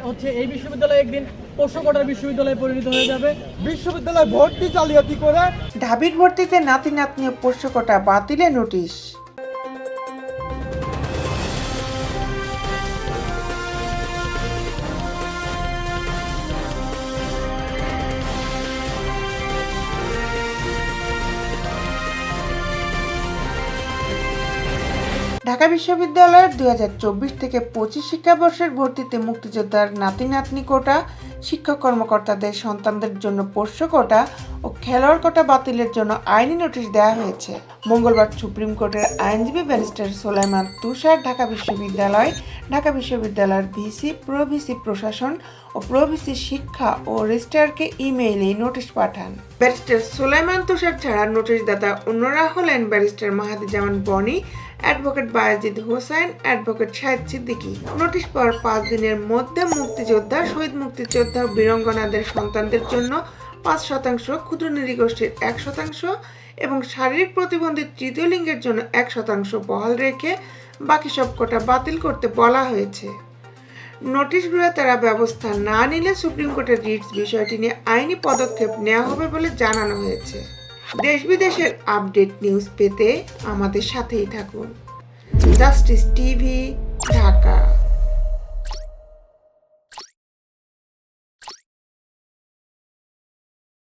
হচ্ছে এই বিশ্ববিদ্যালয় একদিন পোষ্য কোটার বিশ্ববিদ্যালয়ে পরিণত হয়ে যাবে। বিশ্ববিদ্যালয় ভর্তি জালিয়াতি করে ঢাবির ভর্তিতে নাতি নাতনি ও পোষ্য কোটা বাতিলের নোটিশ। ঢাকা বিশ্ববিদ্যালয়ের 2024 থেকে 25 শিক্ষাবর্ষের ভর্তিতে মুক্তিযোদ্ধার নাতি নাতনি কোটা, শিক্ষক কর্মকর্তাদের সন্তানদের জন্য পোষ্য কোটা ও খেলোয়াড় কোটা বাতিলের জন্য আইনি নোটিশ দেওয়া হয়েছে। মঙ্গলবার সুপ্রিম কোর্টের আইনজীবী ব্যারিস্টার সোলাইমান তুষার ঢাকা বিশ্ববিদ্যালয়ের ভিসি, প্রো-ভিসি প্রশাসন ও প্রো-ভিসি শিক্ষা ও রেজিস্ট্রারকে ইমেইলে নোটিশ পাঠান। ব্যারিস্টার সোলাইমান তুষার ছাড়া নোটিশদাতা অন্যরা হলেন barrister Mahadi Zaman Boni, advocate Bayezid Hossain, advocate Shahed Siddiqui. Notice পাওয়ার 5 দিনের মধ্যে মুক্তিযোদ্ধা, শহীদ মুক্তিযোদ্ধা, বীরাঙ্গনাদের সন্তানদের জন্য 5%, ক্ষুদ্র নৃগোষ্ঠীর 1% এবং শারীরিক প্রতিবন্ধী তৃতীয় লিঙ্গের জন্য 1% বহাল রেখে বাকি সব কোটা বাতিল করতে বলা হয়েছে। নোটিশ গ্রহীতারা ব্যবস্থা না নিলে সুপ্রিম কোর্টের রিটস বিষয়টি নিয়ে আইনি পদক্ষেপ নেওয়া হবে বলে জানানো হয়েছে। দেশ বিদেশের আপডেট নিউজ পেতে আমাদের সাথেই থাকুন। Justice TV, Dhaka.